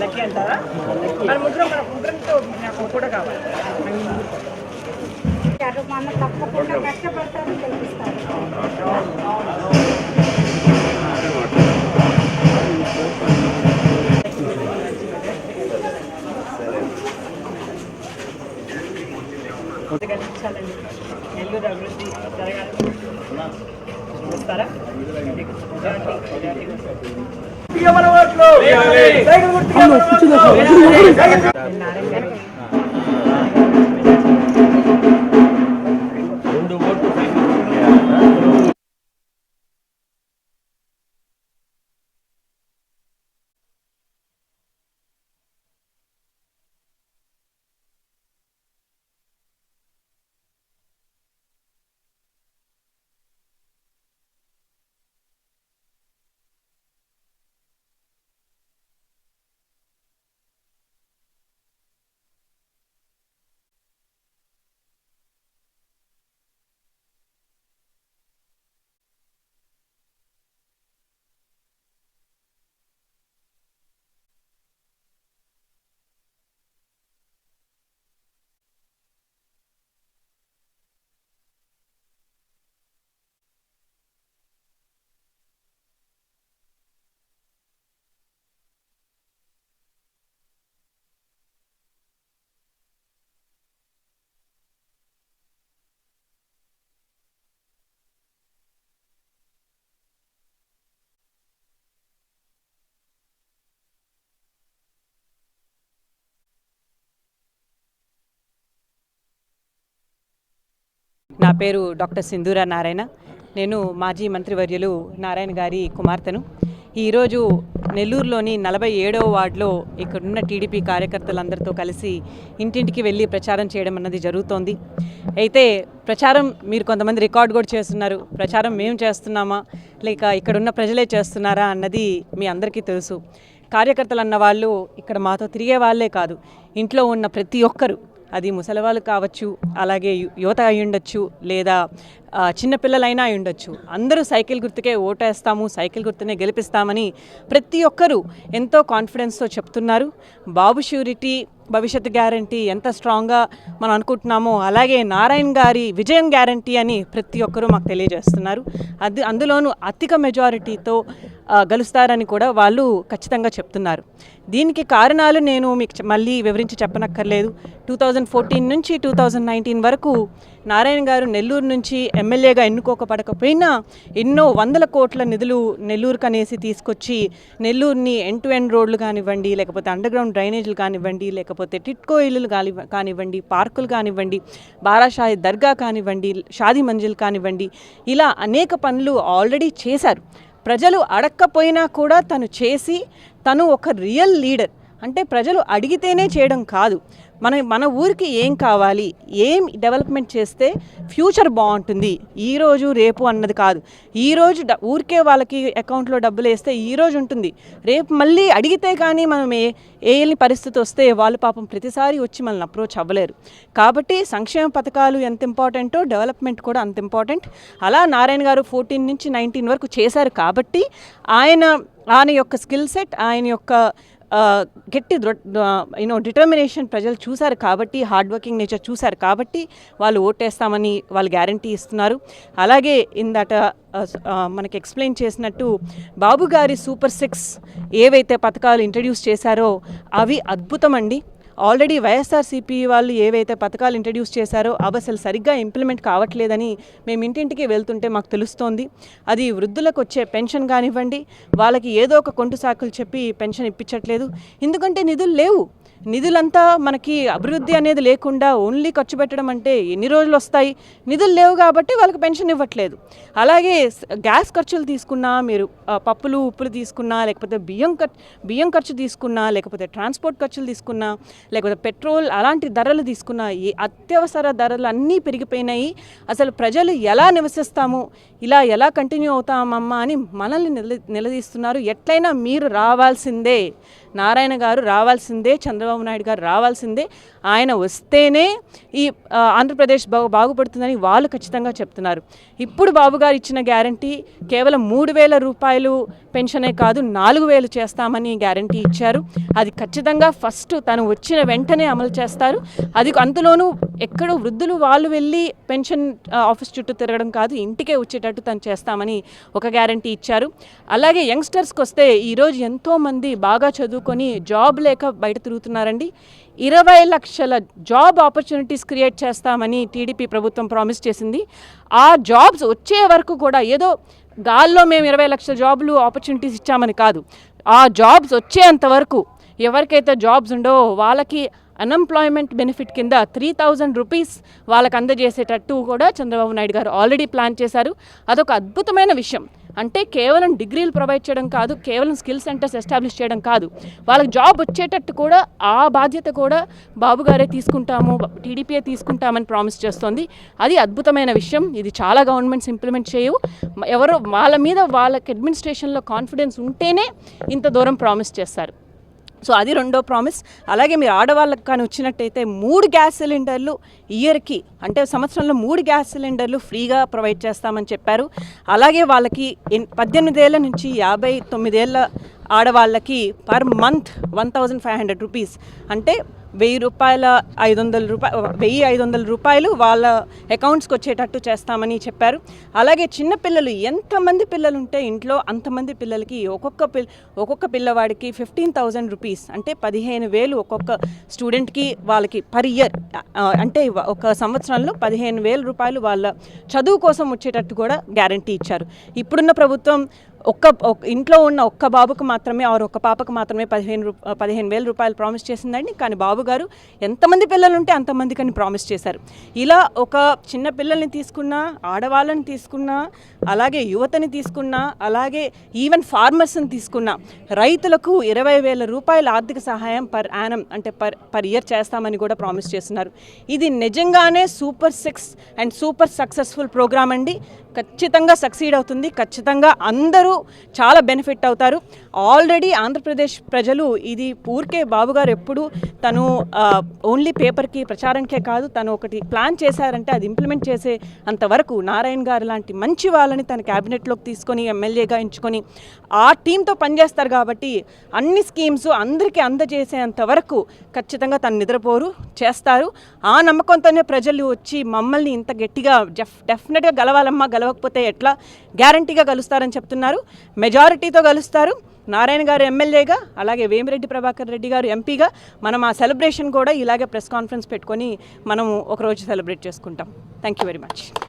Lucky అంటారా? మన ముగ్గురంతో నాకు కూడా కావాలి. తప్పకుండా కష్టపడతారని తెలిపిస్తారు. కనిపించాలండి, నెల్లూరు అభివృద్ధి జరగాలి. చూస్తారా? నా పేరు డాక్టర్ సింధూరా నారాయణ. నేను మాజీ మంత్రివర్యులు నారాయణ గారి కుమార్తెను. ఈరోజు నెల్లూరులోని 47వ వార్డులో ఇక్కడున్న టీడీపీ కార్యకర్తలందరితో కలిసి ఇంటింటికి వెళ్ళి ప్రచారం చేయడం అన్నది జరుగుతోంది. అయితే ప్రచారం మీరు కొంతమంది రికార్డ్ కూడా చేస్తున్నారు. ప్రచారం మేము చేస్తున్నామా లేక ఇక్కడున్న ప్రజలే చేస్తున్నారా అన్నది మీ అందరికీ తెలుసు. కార్యకర్తలు అన్న వాళ్ళు ఇక్కడ మాతో తిరిగే వాళ్ళే కాదు, ఇంట్లో ఉన్న ప్రతి ఒక్కరు, అది ముసలివాళ్ళు కావచ్చు, అలాగే యువత అయి ఉండొచ్చు, లేదా చిన్నపిల్లలైనా అయి ఉండొచ్చు, అందరూ సైకిల్ గుర్తుకే ఓటేస్తాము, సైకిల్ గుర్తునే గెలిపిస్తామని ప్రతి ఒక్కరూ ఎంతో కాన్ఫిడెన్స్తో చెప్తున్నారు. బాబు ష్యూరిటీ భవిష్యత్తు గ్యారంటీ ఎంత స్ట్రాంగ్గా మనం అనుకుంటున్నామో అలాగే నారాయణ గారి విజయం గ్యారంటీ అని ప్రతి ఒక్కరూ మాకు తెలియజేస్తున్నారు. అందులోనూ అధిక మెజారిటీతో గెలుస్తారని కూడా వాళ్ళు ఖచ్చితంగా చెప్తున్నారు. దీనికి కారణాలు నేను మీకు మళ్ళీ వివరించి చెప్పనక్కర్లేదు. 2014 నుంచి 2019 వరకు నారాయణ గారు నెల్లూరు నుంచి ఎమ్మెల్యేగా ఎన్నుకోకపోయినా ఎన్నో వందల కోట్ల నిధులు నెల్లూరుకు అనేసి తీసుకొచ్చి నెల్లూరుని ఎండ్ టు ఎండ్ రోడ్లు కానివ్వండి, లేకపోతే అండర్ గ్రౌండ్ డ్రైనేజీలు కానివ్వండి, లేకపోతే టిట్కో ఇల్లులు కానివ్వండి, పార్కులు కానివ్వండి, బారాషాహి దర్గా కానివ్వండి, షాదీ మంజిల్ కానివ్వండి, ఇలా అనేక పనులు ఆల్రెడీ చేశారు. ప్రజలు అడక్కపోయినా కూడా తను చేసి, తను ఒక రియల్ లీడర్. అంటే ప్రజలు అడిగితేనే చేయడం కాదు, మన ఊరికి ఏం కావాలి, ఏం డెవలప్మెంట్ చేస్తే ఫ్యూచర్ బాగుంటుంది, ఈరోజు రేపు అన్నది కాదు. ఈరోజు ఊరికే వాళ్ళకి అకౌంట్లో డబ్బులు వేస్తే ఈరోజు ఉంటుంది, రేపు మళ్ళీ అడిగితే కానీ మనం ఏని పరిస్థితి వస్తే వాళ్ళు పాపం ప్రతిసారి వచ్చి మనల్ని అప్రోచ్ అవ్వలేరు. కాబట్టి సంక్షేమ పథకాలు ఎంత ఇంపార్టెంటో డెవలప్మెంట్ కూడా అంత ఇంపార్టెంట్. అలా నారాయణ గారు 14 నుంచి 19 వరకు చేశారు. కాబట్టి ఆయన యొక్క స్కిల్ సెట్, ఆయన యొక్క గట్టి డిటర్మినేషన్ ప్రజలు చూశారు. కాబట్టి హార్డ్ వర్కింగ్ నేచర్ చూశారు. కాబట్టి వాళ్ళు ఓటేస్తామని వాళ్ళు గ్యారంటీ ఇస్తున్నారు. అలాగే ఇందట మనకి ఎక్స్ప్లెయిన్ చేసినట్టు బాబు గారి సూపర్ 6 ఏవైతే పథకాలు ఇంట్రడ్యూస్ చేశారో అవి అద్భుతం అండి. ఆల్రెడీ వైఎస్ఆర్సీపీ వాళ్ళు ఏవైతే పథకాలు ఇంట్రడ్యూస్ చేశారో అవి అసలు సరిగ్గా ఇంప్లిమెంట్ కావట్లేదని మేము ఇంటింటికి వెళ్తుంటే మాకు తెలుస్తోంది. అది వృద్ధులకు వచ్చే పెన్షన్ కానివ్వండి, వాళ్ళకి ఏదో ఒక కొంటు సాకులు చెప్పి పెన్షన్ ఇప్పించట్లేదు. ఎందుకంటే నిధులు లేవు. నిధులంతా మనకి అభివృద్ధి అనేది లేకుండా ఓన్లీ ఖర్చు పెట్టడం అంటే ఎన్ని రోజులు వస్తాయి? నిధులు లేవు కాబట్టి వాళ్ళకి పెన్షన్ ఇవ్వట్లేదు. అలాగే గ్యాస్ ఖర్చులు తీసుకున్నా, మీరు పప్పులు ఉప్పులు తీసుకున్నా, లేకపోతే బియ్యం ఖర్చు తీసుకున్నా, లేకపోతే ట్రాన్స్పోర్ట్ ఖర్చులు తీసుకున్నా, లేకపోతే పెట్రోల్ అలాంటి ధరలు తీసుకున్నా, ఈ అత్యవసర ధరలు అన్నీ పెరిగిపోయినాయి. అసలు ప్రజలు ఎలా నివసిస్తాము, ఇలా ఎలా కంటిన్యూ అవుతామమ్మా అని మనల్ని నిలదీస్తున్నారు. ఎట్లయినా మీరు రావాల్సిందే, నారాయణ గారు రావాల్సిందే, చంద్రబాబు నాయుడు గారు రావాల్సిందే. ఆయన వస్తేనే ఈ ఆంధ్రప్రదేశ్ బాగుపడుతుందని వాళ్ళు ఖచ్చితంగా చెప్తున్నారు. ఇప్పుడు బాబు గారు ఇచ్చిన గ్యారంటీ కేవలం 3,000 రూపాయలు పెన్షనే కాదు, 4,000 చేస్తామని గ్యారంటీ ఇచ్చారు. అది ఖచ్చితంగా ఫస్ట్ తను వచ్చిన వెంటనే అమలు చేస్తారు. అది అందులోనూ ఎక్కడో వృద్ధులు వాళ్ళు వెళ్ళి పెన్షన్ ఆఫీస్ చుట్టూ తిరగడం కాదు, ఇంటికే వచ్చేటట్టు తను చేస్తామని ఒక గ్యారంటీ ఇచ్చారు. అలాగే యంగ్స్టర్స్కి వస్తే ఈరోజు ఎంతోమంది బాగా చదువుకొని జాబ్ లేక బయట తిరుగుతున్నారండి. 20 లక్షల జాబ్ ఆపర్చునిటీస్ క్రియేట్ చేస్తామని టీడీపీ ప్రభుత్వం ప్రామిస్ చేసింది. ఆ జాబ్స్ వచ్చే వరకు కూడా ఏదో గాల్లో మేము 20 లక్షల జాబులు ఆపర్చునిటీస్ ఇచ్చామని కాదు, ఆ జాబ్స్ వచ్చేంత వరకు ఎవరికైతే జాబ్స్ ఉండో వాళ్ళకి అన్ఎంప్లాయ్మెంట్ బెనిఫిట్ కింద 3,000 రూపీస్ వాళ్ళకి అందజేసేటట్టు కూడా చంద్రబాబు నాయుడు గారు ఆల్రెడీ ప్లాన్ చేశారు. అదొక అద్భుతమైన విషయం. అంటే కేవలం డిగ్రీలు ప్రొవైడ్ చేయడం కాదు, కేవలం స్కిల్ సెంటర్స్ ఎస్టాబ్లిష్ చేయడం కాదు, వాళ్ళకి జాబ్ వచ్చేటట్టు కూడా ఆ బాధ్యత కూడా బాబు గారే తీసుకుంటాము, టీడీపీయే తీసుకుంటామని ప్రామిస్ చేస్తోంది. అది అద్భుతమైన విషయం. ఇది చాలా గవర్నమెంట్స్ ఇంప్లిమెంట్ చేయవు. ఎవరో వాళ్ళ మీద వాళ్ళకి అడ్మినిస్ట్రేషన్లో కాన్ఫిడెన్స్ ఉంటేనే ఇంత దూరం ప్రామిస్ చేస్తారు. సో అది రెండో ప్రామిస్. అలాగే మీరు ఆడవాళ్ళకి కానీ వచ్చినట్టయితే 3 గ్యాస్ సిలిండర్లు ఇయర్కి, అంటే సంవత్సరంలో 3 గ్యాస్ సిలిండర్లు ఫ్రీగా ప్రొవైడ్ చేస్తామని చెప్పారు. అలాగే వాళ్ళకి 18 ఏళ్ళ నుంచి 59 ఏళ్ళ ఆడవాళ్ళకి పర్ మంత్ 1,500 రూపీస్, అంటే 1,500 రూపాయలు వాళ్ళ అకౌంట్స్కి వచ్చేటట్టు చేస్తామని చెప్పారు. అలాగే చిన్నపిల్లలు ఎంతమంది పిల్లలు ఉంటే ఇంట్లో అంతమంది పిల్లలకి ఒక్కొక్క పిల్లవాడికి 15,000 రూపీస్, అంటే 15,000 ఒక్కొక్క స్టూడెంట్కి వాళ్ళకి పర్ ఇయర్, అంటే ఒక సంవత్సరంలో 15,000 రూపాయలు వాళ్ళ చదువు కోసం వచ్చేటట్టు కూడా గ్యారంటీ ఇచ్చారు. ఇప్పుడున్న ప్రభుత్వం ఇంట్లో ఉన్న ఒక్క బాబుకు మాత్రమే ఒక్క పాపకు మాత్రమే 15,000 రూపాయలు ప్రామిస్ చేసిందండి. కానీ బాబు గారు ఎంతమంది పిల్లలు ఉంటే అంతమందికని ప్రామిస్ చేశారు. ఇలా ఒక చిన్న పిల్లల్ని తీసుకున్నా, ఆడవాళ్ళని తీసుకున్నా, అలాగే యువతని తీసుకున్నా, అలాగే ఈవెన్ ఫార్మర్స్ని తీసుకున్నా, రైతులకు 20,000 రూపాయల ఆర్థిక సహాయం పర్ యానం, అంటే పర్ ఇయర్ చేస్తామని కూడా ప్రామిస్ చేస్తున్నారు. ఇది నిజంగానే super 6 and super successful programme అండి. ఖచ్చితంగా సక్సీడ్ అవుతుంది. ఖచ్చితంగా అందరూ చాలా బెనిఫిట్ అవుతారు. ఆల్రెడీ ఆంధ్రప్రదేశ్ ప్రజలు ఇది ఊరికే బాబుగారు ఎప్పుడు తను ఓన్లీ పేపర్కి ప్రచారంకే కాదు, తను ఒకటి ప్లాన్ చేశారంటే అది ఇంప్లిమెంట్ చేసే అంతవరకు నారాయణ గారు లాంటి మంచి వాళ్ళని తన క్యాబినెట్లోకి తీసుకొని ఎమ్మెల్యేగా ఎంచుకొని ఆ టీంతో పనిచేస్తారు. కాబట్టి అన్ని స్కీమ్స్ అందరికీ అందజేసేంత వరకు ఖచ్చితంగా తను నిద్రపోరు, చేస్తారు. ఆ నమ్మకంతోనే ప్రజలు వచ్చి మమ్మల్ని ఇంత గట్టిగా డెఫినెట్గా గెలవాలమ్మా, గెలవకపోతే ఎట్లా, గ్యారంటీగా గెలుస్తారని చెప్తున్నారు. మెజారిటీతో గెలుస్తారు. నారాయణ గారు ఎమ్మెల్యేగా, అలాగే వేమిరెడ్డి ప్రభాకర్ రెడ్డి గారు ఎంపీగా మనం ఆ సెలబ్రేషన్ కూడా ఇలాగే ప్రెస్ కాన్ఫరెన్స్ పెట్టుకొని మనం ఒకరోజు సెలబ్రేట్ చేసుకుంటాం. Thank you very much.